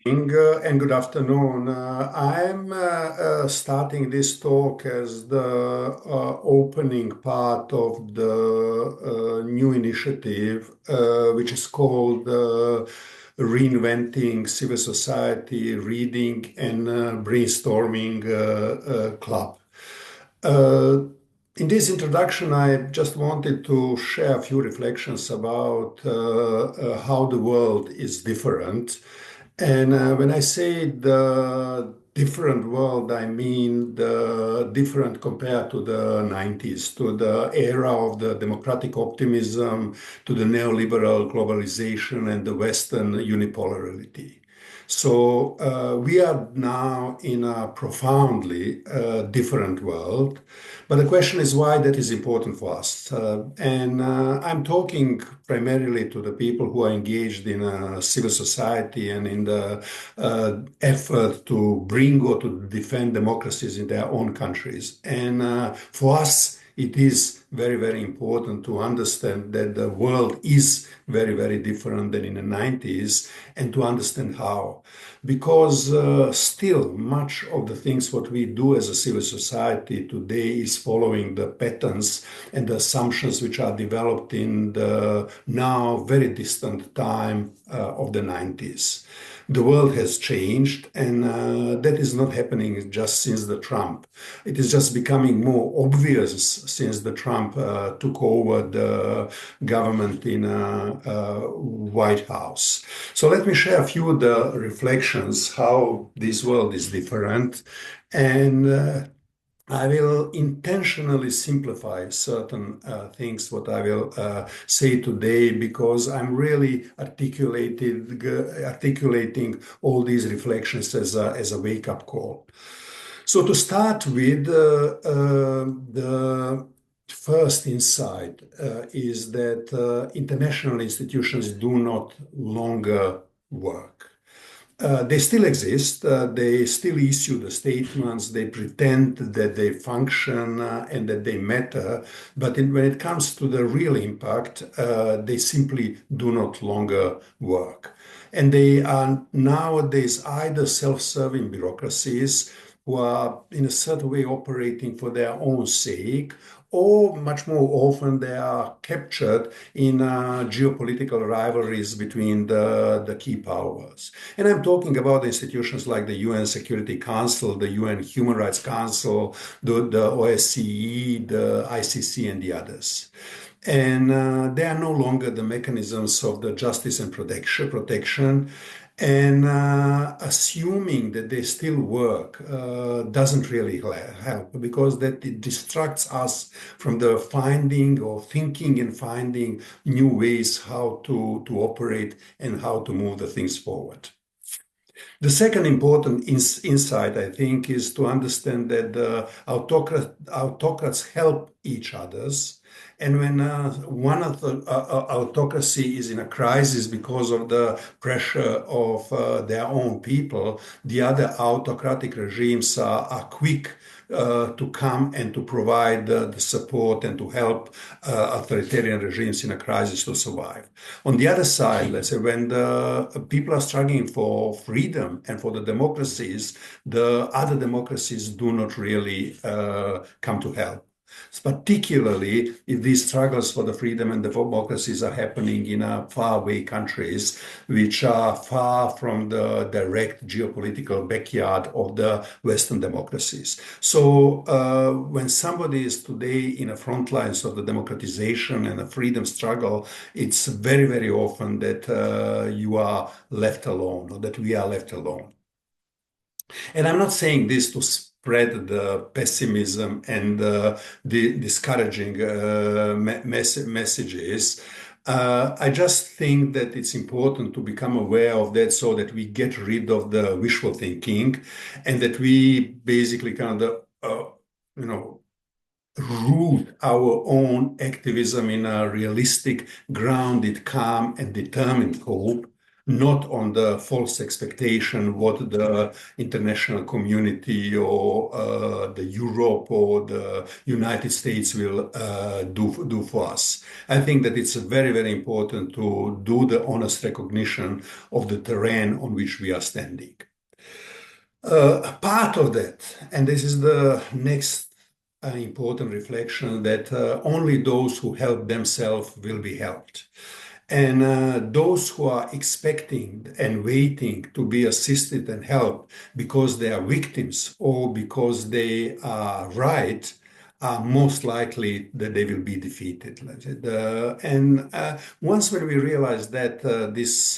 And good afternoon. I'm starting this talk as the opening part of the new initiative, which is called Reinventing Civil Society Reading and Brainstorming Club. Uh, in this introduction, I just wanted to share a few reflections about how the world is different. And when I say the different world, I mean the different compared to the 90s, to the era of the democratic optimism, to the neoliberal globalization and the Western unipolarity. So we are now in a profoundly different world. But the question is why that is important for us. And I'm talking primarily to the people who are engaged in civil society and in the effort to bring or to defend democracies in their own countries. And for us, it is very, very important to understand that the world is very, very different than in the 90s and to understand how. Because still much of the things what we do as a civil society today is following the patterns and the assumptions which are developed in the now very distant time of the 90s. The world has changed, and that is not happening just since the Trump. It is just becoming more obvious since the Trump took over the government in White House. So let me share a few of the reflections how this world is different, and I will intentionally simplify certain things what I will say today because I'm really articulating all these reflections as a wake-up call. So to start with, the first insight is that international institutions do not longer work. They still exist. They still issue the statements. They pretend that they function and that they matter. But when it comes to the real impact, they simply do not longer work. And they are nowadays either self-serving bureaucracies who are in a certain way operating for their own sake, or much more often they are captured in geopolitical rivalries between the key powers. And I'm talking about institutions like the UN Security Council, the UN Human Rights Council, the OSCE, the ICC, and the others. And they are no longer the mechanisms of the justice and protection. And assuming that they still work doesn't really help because that it distracts us from the finding or thinking and finding new ways how to operate and how to move the things forward. The second important insight, I think, is to understand that the autocrats help each others. And when one of the autocracy is in a crisis because of the pressure of their own people, the other autocratic regimes are quick to come and to provide the support and to help authoritarian regimes in a crisis to survive. On the other side, let's say when the people are struggling for freedom and for the democracies, the other democracies do not really come to help. Particularly if these struggles for the freedom and the democracies are happening in faraway countries, which are far from the direct geopolitical backyard of the Western democracies. So when somebody is today in the front lines of the democratization and the freedom struggle, it's very, very often that you are left alone or that we are left alone. And I'm not saying this to spread the pessimism and the discouraging messages. I just think that it's important to become aware of that so that we get rid of the wishful thinking and that we basically kind of, you know, root our own activism in a realistic, grounded, calm, and determined hope, not on the false expectation what the international community or the Europe or the United States will do for us. I think that it's very, very important to do the honest recognition of the terrain on which we are standing. Part of that, and this is the next important reflection, that only those who help themselves will be helped. And those who are expecting and waiting to be assisted and helped because they are victims or because they are right, are most likely that they will be defeated. And once when we realize that this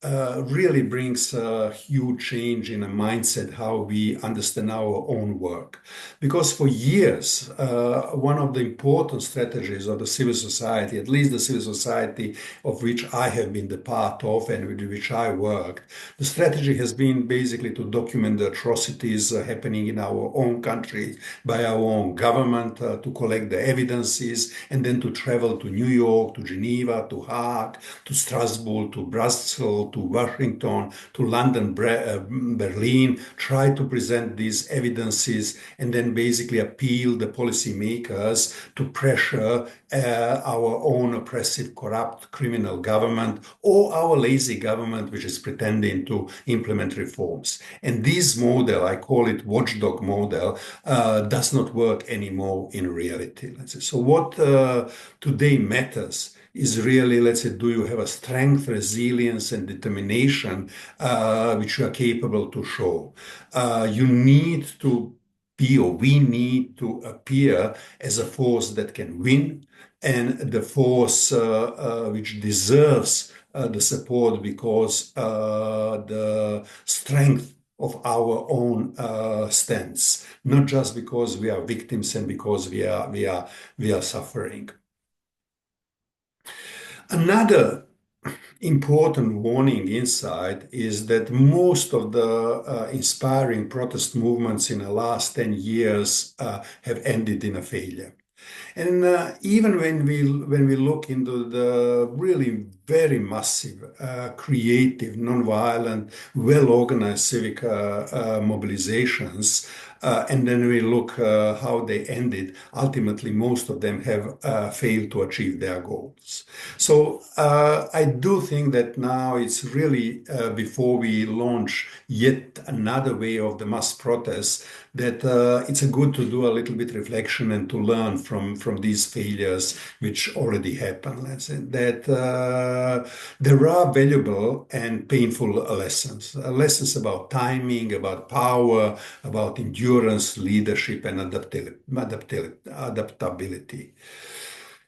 really brings a huge change in a mindset how we understand our own work. Because for years, one of the important strategies of the civil society, at least the civil society of which I have been the part of and with which I worked, the strategy has been basically to document the atrocities happening in our own country by our own government, to collect the evidences, and then to travel to New York, to Geneva, to Hague, to Strasbourg, to Brussels, to Washington, to London, Berlin, try to present these evidences and then basically appeal the policymakers to pressure our own oppressive, corrupt, criminal government or our lazy government, which is pretending to implement reforms. And this model, I call it watchdog model, does not work anymore in reality. Let's say. So what today matters is really, let's say, do you have a strength, resilience, and determination which you are capable to show? You need to be, or we need to appear as a force that can win and the force which deserves the support because the strength of our own stance, not just because we are victims and because we are suffering. Another important warning inside is that most of the inspiring protest movements in the last 10 years have ended in a failure. And even when we look into the really very massive, creative, nonviolent, well-organized civic mobilizations, and then we look how they ended, ultimately most of them have failed to achieve their goals. So I do think that now it's really before we launch yet another way of the mass protests, that it's a good to do a little bit reflection and to learn from these failures which already happened. Let's say that there are valuable and painful lessons about timing, about power, about endurance, leadership, and adaptability.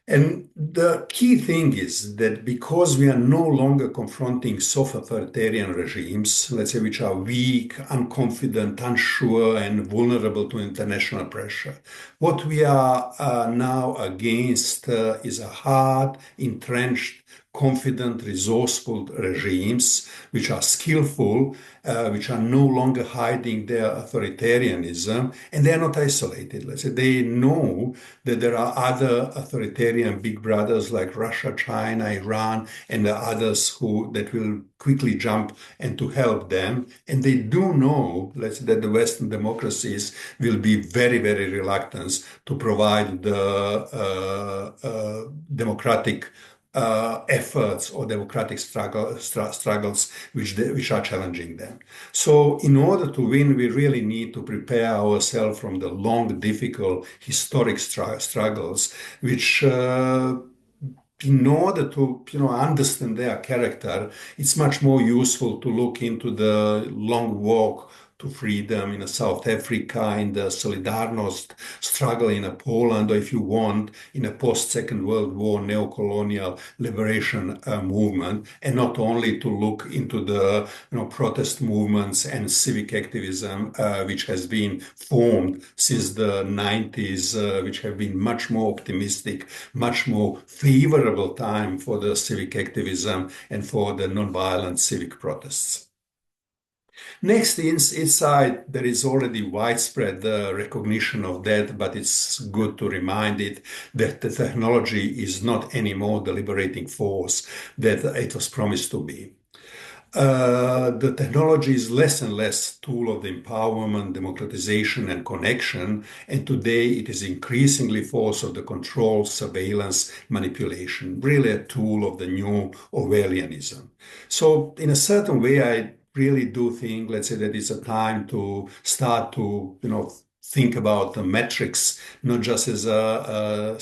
And the key thing is that because we are no longer confronting soft authoritarian regimes, let's say, which are weak, unconfident, unsure, and vulnerable to international pressure, what we are now against is a hard, entrenched, confident, resourceful regimes which are skillful, which are no longer hiding their authoritarianism, and they are not isolated. Let's say they know that there are other authoritarian big brothers like Russia, China, Iran, and the others that will quickly jump and to help them. And they do know, let's say, that the Western democracies will be very, very reluctant to provide the democratic efforts or democratic struggles which are challenging them. So in order to win, we really need to prepare ourselves from the long, difficult, historic struggles, which in order to understand their character, it's much more useful to look into the long walk to freedom in South Africa, in the Solidarność struggle in Poland, or if you want, in a post-Second World War neo-colonial liberation movement, and not only to look into the protest movements and civic activism which has been formed since the 90s, which have been much more optimistic, much more favorable time for the civic activism and for the nonviolent civic protests. Next, inside, there is already widespread recognition of that, but it's good to remind it that the technology is not anymore the liberating force that it was promised to be. The technology is less and less tool of the empowerment, democratization, and connection, and today it is increasingly force of the control, surveillance, manipulation, really a tool of the new Orwellianism. So, in a certain way, I really do think, let's say, that it's a time to start to, think about the metrics, not just as a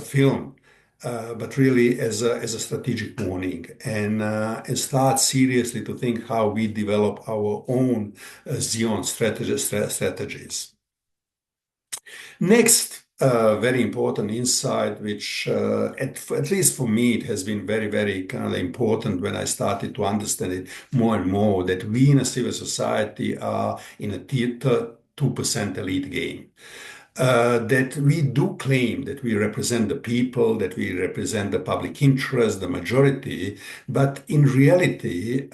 film, but really as a strategic warning, and start seriously to think how we develop our own Xeon strategies. Next, very important insight, which at least for me, it has been very, very kind of important when I started to understand it more and more, that we in a civil society are in a 2% elite game. That we do claim that we represent the people, that we represent the public interest, the majority, but in reality,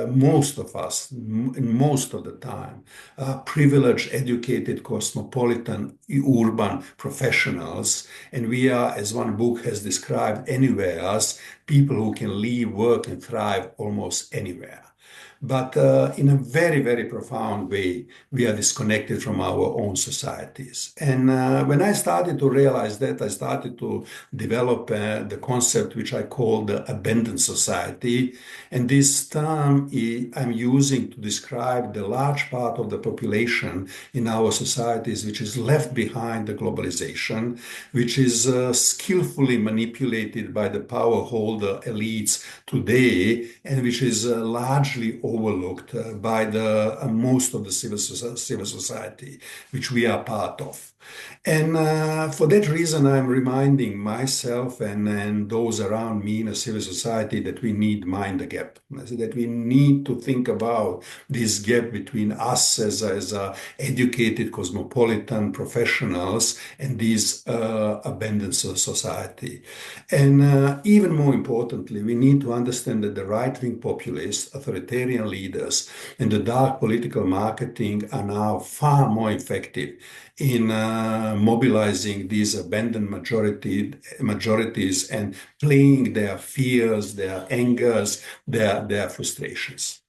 most of us, most of the time, are privileged, educated, cosmopolitan, urban professionals, and we are, as one book has described, anywhere as people who can live, work, and thrive almost anywhere. But in a very, very profound way, we are disconnected from our own societies. And when I started to realize that, I started to develop the concept which I call the abandoned society. And this term I'm using to describe the large part of the population in our societies which is left behind the globalization, which is skillfully manipulated by the power holder elites today, and which is largely overlooked by the most of the civil society, which we are part of. And for that reason, I'm reminding myself and those around me in a civil society that we need mind the gap. That we need to think about this gap between us as educated cosmopolitan professionals and this abandoned society. And even more importantly, we need to understand that the right-wing populists, authoritarian leaders, and the dark political marketing are now far more effective in mobilizing these abandoned majorities and playing their fears, their angers, their frustrations.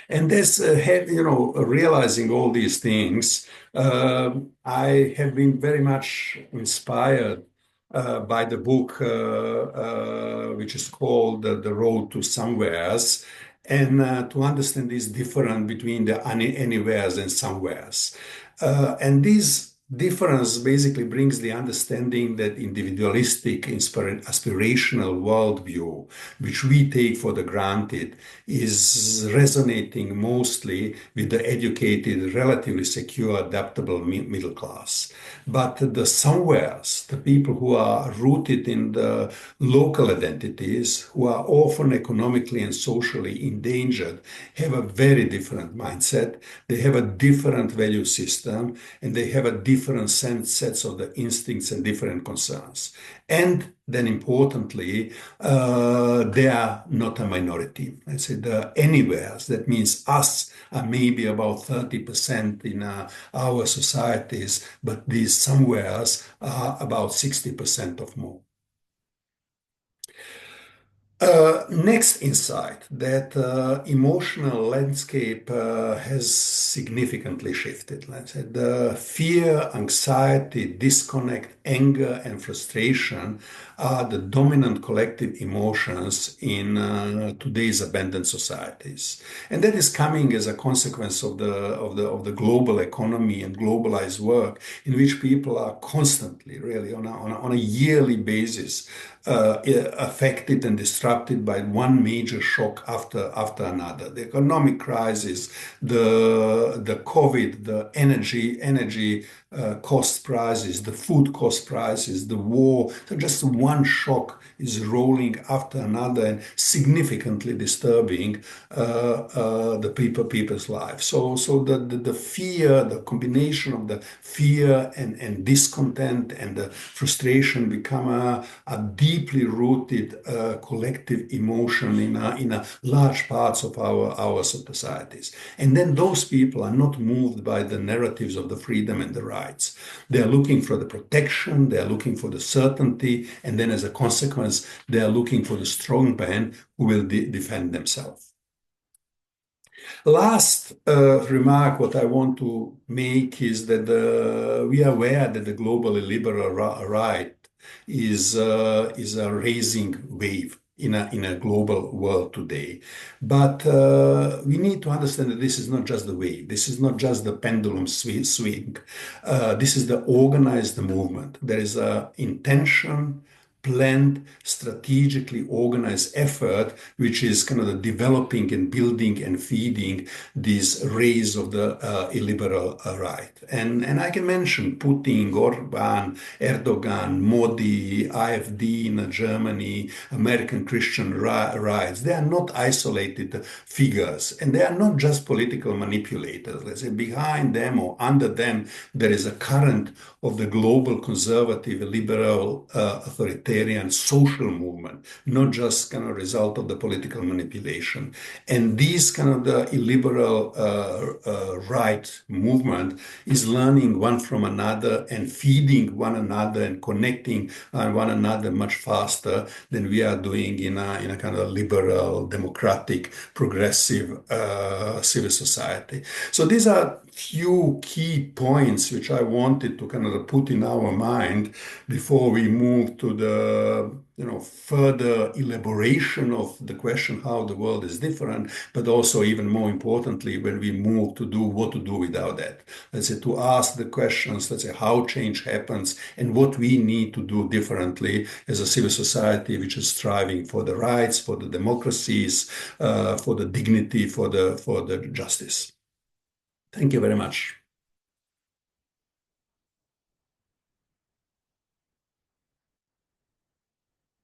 And this, realizing all these things, I have been very much inspired by the book, which is called The Road to Somewheres, and to understand this difference between the anywheres and somewheres. And this difference basically brings the understanding that individualistic, aspirational worldview, which we take for the granted, is resonating mostly with the educated, relatively secure, adaptable middle class. But the somewheres, the people who are rooted in the local identities, who are often economically and socially endangered, have a very different mindset. They have a different value system, and they have a different sets of the instincts and different concerns. And then importantly, they are not a minority. I say the anywheres, that means us are maybe about 30% in our societies, but these somewheres are about 60% of more. Next insight, that emotional landscape has significantly shifted. Let's say the fear, anxiety, disconnect, anger, and frustration are the dominant collective emotions in today's abandoned societies, and that is coming as a consequence of the global economy and globalized work, in which people are constantly, really on a yearly basis, affected and disrupted by one major shock after another. The economic crisis, the COVID, the energy cost prices, the food cost prices, the war. So just one shock is rolling after another and significantly disturbing the people's lives. So the fear, the combination of the fear and discontent and the frustration become a deeply rooted collective collective emotion in large parts of our societies. And then those people are not moved by the narratives of the freedom and the rights. They are looking for the protection, they are looking for the certainty, and then as a consequence, they are looking for the strong man who will defend themselves. Last remark, what I want to make is that we are aware that the globally liberal right is a rising wave in a global world today. But we need to understand that this is not just the wave. This is not just the pendulum swing. This is the organized movement. There is a intention, planned, strategically organized effort, which is kind of the developing and building and feeding this race of the illiberal right. And I can mention Putin, Orban, Erdogan, Modi, AfD in Germany, American Christian rights. They are not isolated figures, and they are not just political manipulators. Let's say behind them or under them, there is a current of the global conservative, liberal, authoritarian social movement, not just kind of result of the political manipulation. And this kind of the illiberal right movement is learning one from another and feeding one another and connecting one another much faster than we are doing in a kind of liberal, democratic, progressive civil society. So these are few key points which I wanted to kind of put in our mind before we move to the further elaboration of the question how the world is different, but also even more importantly when we move to do what to do without that. Let's say to ask the questions, let's say how change happens and what we need to do differently as a civil society which is striving for the rights, for the democracies, for the dignity, for the justice. Thank you very much.